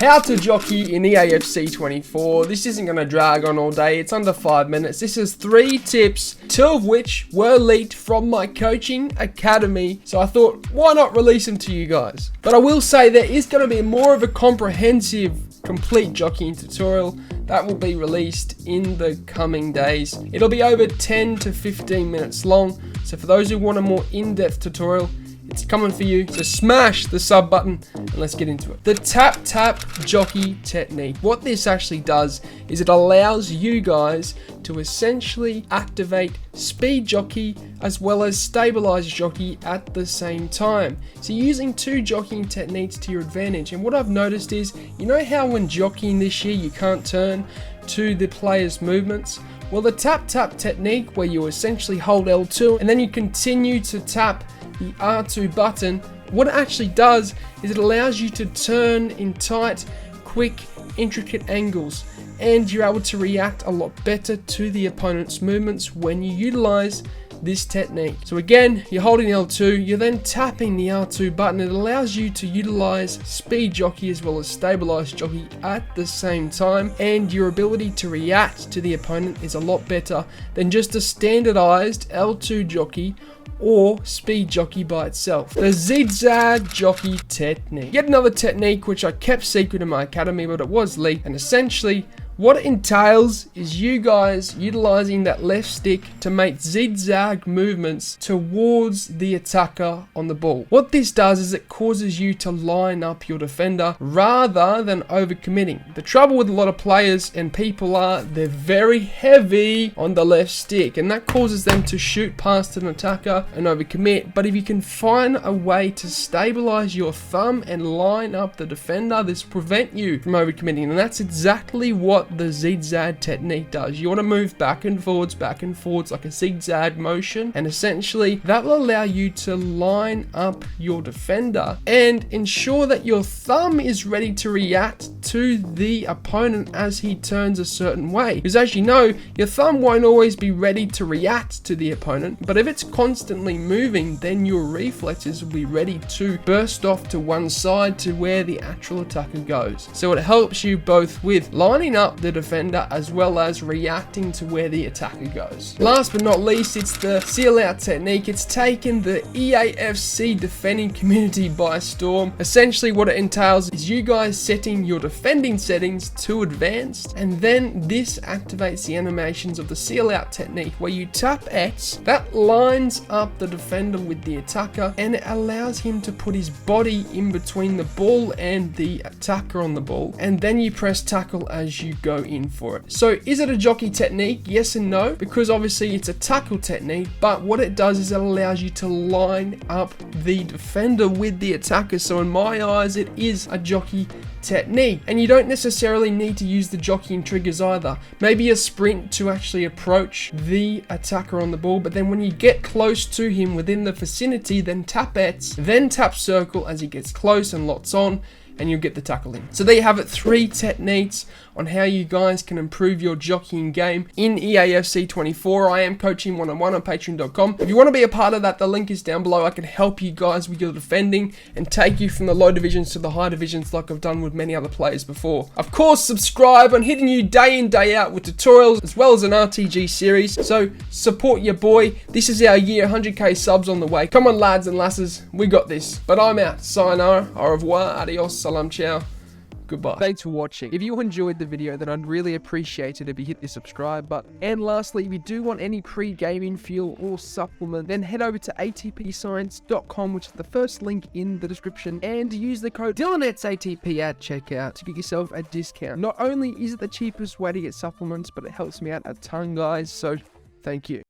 How to jockey in EAFC 24. This isn't going to drag on all day. It's under 5 minutes. This is 3 tips, 2 of which were leaked from my coaching academy. So I thought, why not release them to you guys? But I will say there is going to be more of a comprehensive, complete jockeying tutorial that will be released in the coming days. It'll be over 10 to 15 minutes long. So for those who want a more in-depth tutorial, it's coming for you. So smash the sub button and let's get into it. The tap jockey technique. What this actually does is it allows you guys to essentially activate speed jockey as well as stabilize jockey at the same time. So you're using 2 jockeying techniques to your advantage. And what I've noticed is, you know how when jockeying this year you can't turn to the player's movements? Well, the tap technique, where you essentially hold L2 and then you continue to tap the R2 button, what it actually does is it allows you to turn in tight, quick, intricate angles, and you're able to react a lot better to the opponent's movements when you utilize this technique. So again, you're holding L2, you're then tapping the R2 button. It allows you to utilize speed jockey as well as stabilize jockey at the same time, and your ability to react to the opponent is a lot better than just a standardized L2 jockey or speed jockey by itself. The zigzag jockey technique. Yet another technique which I kept secret in my academy, but it was leaked, and essentially what it entails is you guys utilizing that left stick to make zigzag movements towards the attacker on the ball. What this does is it causes you to line up your defender rather than overcommitting. The trouble with a lot of players and people are they're very heavy on the left stick, and that causes them to shoot past an attacker and overcommit. But if you can find a way to stabilize your thumb and line up the defender, this will prevent you from overcommitting, and that's exactly what the zigzag technique does. You want to move back and forwards like a zigzag motion, and essentially that will allow you to line up your defender and ensure that your thumb is ready to react to the opponent as he turns a certain way. Because as you know, your thumb won't always be ready to react to the opponent, but if it's constantly moving, then your reflexes will be ready to burst off to one side to where the actual attacker goes. So it helps you both with lining up the defender as well as reacting to where the attacker goes. Last but not least, it's the seal out technique. It's taken the EAFC defending community by storm. Essentially what it entails is you guys setting your defending settings to advanced, and then this activates the animations of the seal out technique where you tap X, that lines up the defender with the attacker, and it allows him to put his body in between the ball and the attacker on the ball, and then you press tackle as you go in for it. So is it a jockey technique? Yes and no, because obviously it's a tackle technique, but what it does is it allows you to line up the defender with the attacker. So in my eyes, it is a jockey technique, and you don't necessarily need to use the jockeying triggers either. Maybe a sprint to actually approach the attacker on the ball, but then when you get close to him within the vicinity, then tap X, then tap circle as he gets close and lots on, and you'll get the tackle in. So there you have it, 3 techniques on how you guys can improve your jockeying game in EAFC 24. I am coaching one-on-one on patreon.com. If you want to be a part of that, the link is down below. I can help you guys with your defending and take you from the low divisions to the high divisions like I've done with many other players before. Of course, subscribe. I'm hitting you day in, day out with tutorials as well as an RTG series. So support your boy. This is our year, 100k subs on the way. Come on, lads and lasses. We got this. But I'm out. Sayonara. Au revoir. Adios. Salam. Ciao. Goodbye. Thanks for watching. If you enjoyed the video, then I'd really appreciate it if you hit the subscribe button. And lastly, if you do want any pre-gaming fuel or supplement, then head over to atpscience.com, which is the first link in the description, and use the code DylanEtsATP at checkout to get yourself a discount. Not only is it the cheapest way to get supplements, but it helps me out a ton, guys, so thank you.